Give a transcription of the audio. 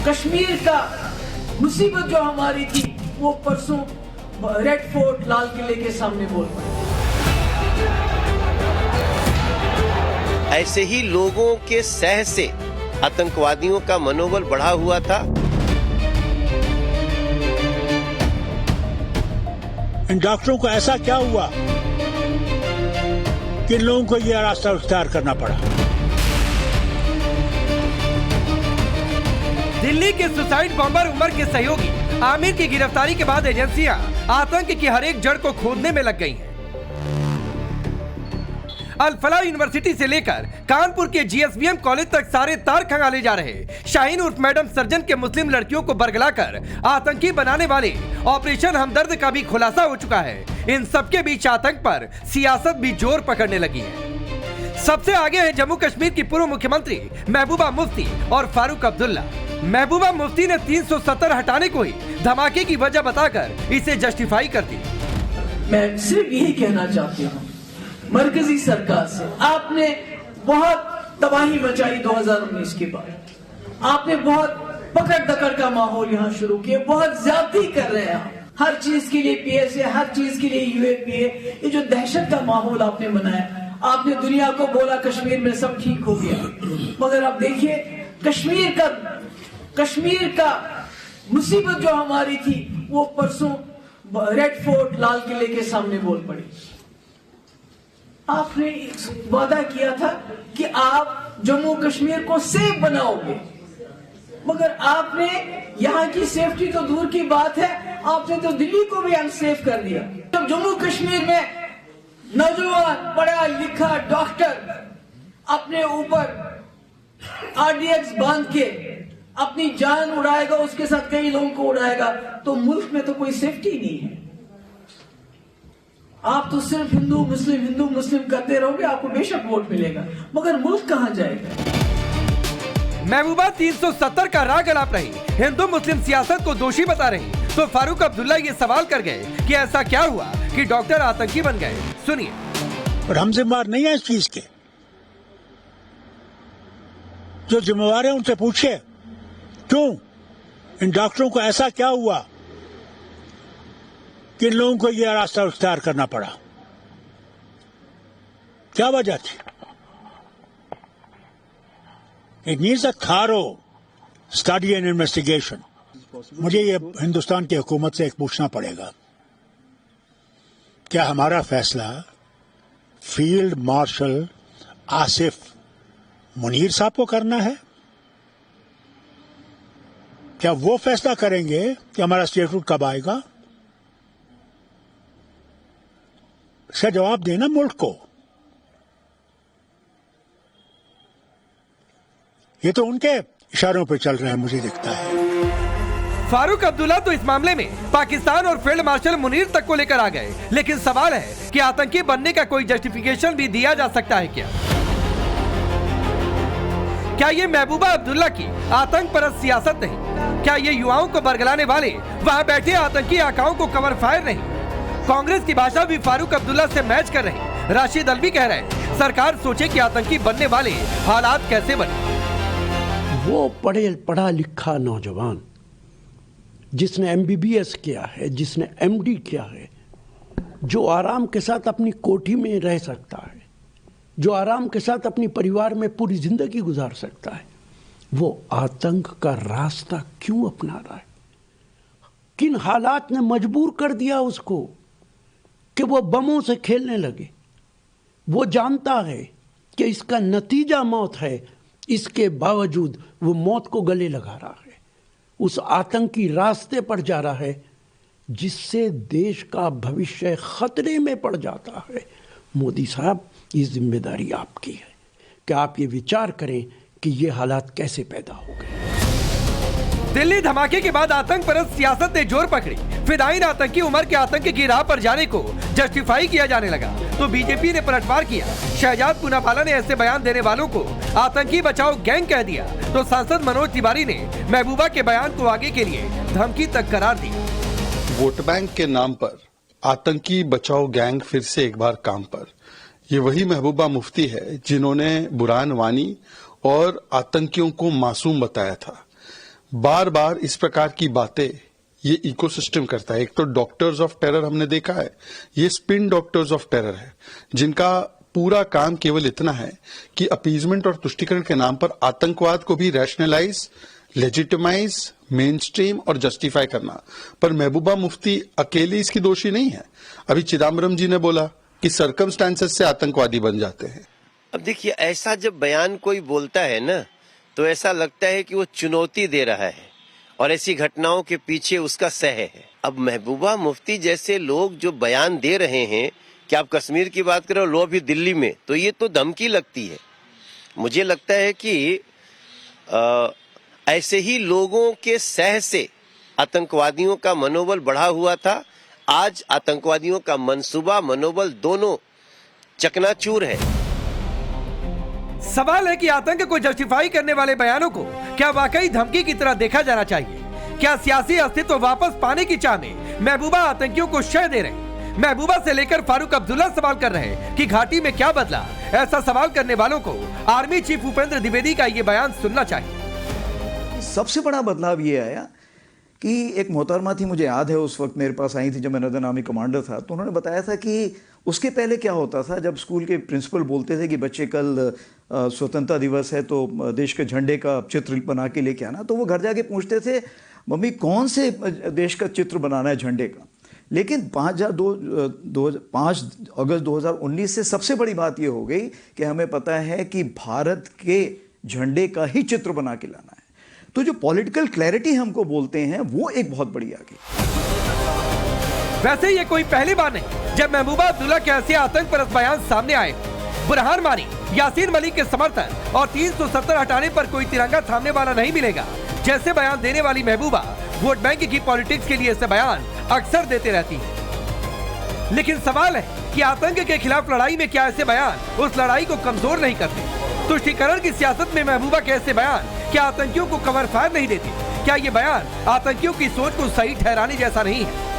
कश्मीर का मुसीबत जो हमारी थी वो परसों रेड फोर्ट लाल किले के सामने बोल पड़े। ऐसे ही लोगों के सह से आतंकवादियों का मनोबल बढ़ा हुआ था। इन डॉक्टरों को ऐसा क्या हुआ कि लोगों को यह रास्ता इख्तियार करना पड़ा? दिल्ली के सुसाइड बॉम्बर उमर के सहयोगी आमिर की गिरफ्तारी के बाद एजेंसियां आतंक की हर एक जड़ को खोदने में लग गई हैं। अल फलाह यूनिवर्सिटी से लेकर कानपुर के जीएसवीएम कॉलेज तक सारे तार खंगाले जा रहे शाहीन उर्फ मैडम सर्जन के मुस्लिम लड़कियों को बरगलाकर आतंकी बनाने वाले ऑपरेशन हमदर्द का भी खुलासा हो चुका है। इन सबके बीच आतंक पर सियासत भी जोर पकड़ने लगी है। सबसे आगे है जम्मू कश्मीर की पूर्व मुख्यमंत्री महबूबा मुफ्ती और फारूक अब्दुल्ला। महबूबा मुफ्ती ने 370 हटाने को ही धमाके की वजह बताकर इसे जस्टिफाई कर दी। मैं सिर्फ यही कहना चाहती हूँ मरकजी सरकार से, आपने बहुत तबाही मचाई 2019 के बाद। आपने बहुत पकड़ दकड़ का माहौल यहाँ शुरू किया, बहुत ज्यादती कर रहे हैं आप। हर चीज के लिए पीएसए, हर चीज के लिए यूएपीए, ये जो दहशत का माहौल आपने बनाया। आपने दुनिया को बोला कश्मीर में सब ठीक हो गया, मगर आप देखिए कश्मीर का मुसीबत जो हमारी थी वो परसों रेड फोर्ट लाल किले के सामने बोल पड़ी। आपने वादा किया था कि आप जम्मू कश्मीर को सेफ बनाओगे, मगर आपने यहाँ की सेफ्टी तो दूर की बात है, आपने तो दिल्ली को भी अनसेफ कर दिया। जब जम्मू कश्मीर में नौजवान पढ़ा लिखा डॉक्टर अपने ऊपर आरडीएक्स बांध के अपनी जान उड़ाएगा, उसके साथ कई लोगों को उड़ाएगा, तो मुल्क में तो कोई सेफ्टी नहीं है। आप तो सिर्फ हिंदू मुस्लिम करते रहोगे, आपको बेशक वोट मिलेगा, मगर मुल्क कहां जाएगा? महबूबा 370 का राग अलाप रही, हिंदू मुस्लिम सियासत को दोषी बता रही, तो फारूक अब्दुल्ला ये सवाल कर गए कि ऐसा क्या हुआ कि डॉक्टर आतंकी बन गए। सुनिए। और हम जिम्मेवार नहीं है इस चीज के। जो जिम्मेवार है उनसे पूछिए क्यों इन डॉक्टरों को ऐसा क्या हुआ कि इन लोगों को यह रास्ता इख्तियार करना पड़ा? क्या वजह थी? It needs a thorough study and investigation. मुझे ये हिंदुस्तान की हुकूमत से एक पूछना पड़ेगा, क्या हमारा फैसला फील्ड मार्शल आसिफ मुनीर साहब को करना है? क्या वो फैसला करेंगे कि हमारा स्टेटहुड कब आएगा? इसका जवाब देना मुल्क को। ये तो उनके इशारों पे चल रहे हैं, मुझे दिखता है। फारूक अब्दुल्ला तो इस मामले में पाकिस्तान और फील्ड मार्शल मुनीर तक को लेकर आ गए, लेकिन सवाल है कि आतंकी बनने का कोई जस्टिफिकेशन भी दिया जा सकता है क्या? क्या ये महबूबा अब्दुल्ला की आतंक परस्त सियासत नहीं? क्या ये युवाओं को बरगलाने वाले वहाँ बैठे आतंकी आकाओं को कवर फायर नहीं? कांग्रेस की भाषा भी फारूक अब्दुल्ला से मैच कर रही। राशिद अलवी कह रहे सरकार सोचे कि आतंकी बनने वाले हालात कैसे बने। वो पढ़ा लिखा नौजवान जिसने एमबीबीएस किया है, जिसने एमडी किया है, जो आराम के साथ अपनी कोठी में रह सकता है, जो आराम के साथ अपनी परिवार में पूरी जिंदगी गुजार सकता है, वो आतंक का रास्ता क्यों अपना रहा है? किन हालात ने मजबूर कर दिया उसको कि वो बमों से खेलने लगे? वो जानता है कि इसका नतीजा मौत है, इसके बावजूद वो मौत को गले लगा रहा है, उस आतंकी रास्ते पर जा रहा है जिससे देश का भविष्य खतरे में पड़ जाता है। मोदी साहब, ये जिम्मेदारी आपकी है कि आप ये विचार करें कि ये हालात कैसे पैदा हो गए। दिल्ली धमाके के बाद आतंक परस्त सियासत ने जोर पकड़ी। फिदायीन आतंकी उमर के आतंक की राह पर जाने को जस्टिफाई किया जाने लगा, तो बीजेपी ने पलटवार किया। शहजाद पूनावाला ने ऐसे बयान देने वालों को आतंकी बचाओ गैंग कह दिया, तो सांसद मनोज तिवारी ने महबूबा के बयान को आगे के लिए धमकी तक करार दी। वोट बैंक के नाम पर आतंकी बचाओ गैंग फिर से एक बार काम पर। ये वही महबूबा मुफ्ती है जिन्होंने बुरहान वानी और आतंकियों को मासूम बताया था। बार बार इस प्रकार की बातें ये इकोसिस्टम करता है। एक तो डॉक्टर्स ऑफ टेरर हमने देखा है, ये स्पिन डॉक्टर्स ऑफ टेरर है, जिनका पूरा काम केवल इतना है कि अपीजमेंट और तुष्टीकरण के नाम पर आतंकवाद को भी रैशनलाइज, लेजिटिमाइज, मेन स्ट्रीम और जस्टिफाई करना। पर महबूबा मुफ्ती अकेली इसकी दोषी नहीं है। अभी चिदम्बरम जी ने बोला कि सर्कमस्टांसेस से आतंकवादी बन जाते हैं। अब देखिए, ऐसा जब बयान कोई बोलता है ना, तो ऐसा लगता है कि वो चुनौती दे रहा है और ऐसी घटनाओं के पीछे उसका सह है। अब महबूबा मुफ्ती जैसे लोग जो बयान दे रहे हैं कि आप कश्मीर की बात करो, लो अभी दिल्ली में, तो ये तो धमकी लगती है। मुझे लगता है कि ऐसे ही लोगों के सह से आतंकवादियों का मनोबल बढ़ा हुआ था। आज आतंकवादियों का मंसूबा, मनोबल दोनों चकनाचूर है। सवाल है कि आतंक को जस्टिफाई करने वाले बयानों को क्या वाकई धमकी की तरह देखा जाना चाहिए? क्या सियासी अस्तित्व वापस पाने की चाह में महबूबा आतंकियों को शह दे रहे हैं? महबूबा से लेकर फारूक अब्दुल्ला सवाल कर रहे हैं कि घाटी में क्या बदला। ऐसा सवाल करने वालों को आर्मी चीफ उपेंद्र द्विवेदी का ये बयान सुनना चाहिए। सबसे बड़ा बदलाव ये आया कि एक मोहतरमा थी, मुझे याद है उस वक्त मेरे पास आई थी जब मैं नदन आर्मी कमांडर था, तो उन्होंने बताया था कि उसके पहले क्या होता था, जब स्कूल के प्रिंसिपल बोलते थे कि बच्चे कल स्वतंत्रता दिवस है तो देश के झंडे का चित्र बना के लेके आना, तो वो घर जाके पूछते थे मम्मी कौन से देश का चित्र बनाना है झंडे का। लेकिन 5 अगस्त 2019 से सबसे बड़ी बात ये हो गई कि हमें पता है कि भारत के झंडे का ही चित्र बना के लाना है। तो जो पॉलिटिकल क्लैरिटी हमको बोलते हैं वो एक बहुत बड़ी आ गई। वैसे ये कोई पहली बार नहीं जब महबूबा अब्दुल्ला के ऐसे आतंक परस्त बयान सामने आए। बुरहान मानी, यासीन मलिक के समर्थन और 370 हटाने पर कोई तिरंगा थामने वाला नहीं मिलेगा जैसे बयान देने वाली महबूबा वोट बैंक की पॉलिटिक्स के लिए ऐसे बयान अक्सर देते रहती है। लेकिन सवाल है कि आतंक के खिलाफ लड़ाई में क्या ऐसे बयान उस लड़ाई को कमजोर नहीं करते? तुष्टीकरण की सियासत में महबूबा के ऐसे बयान क्या आतंकियों को कवर फायर नहीं देते? क्या ये बयान आतंकियों की सोच को सही ठहराने जैसा नहीं है?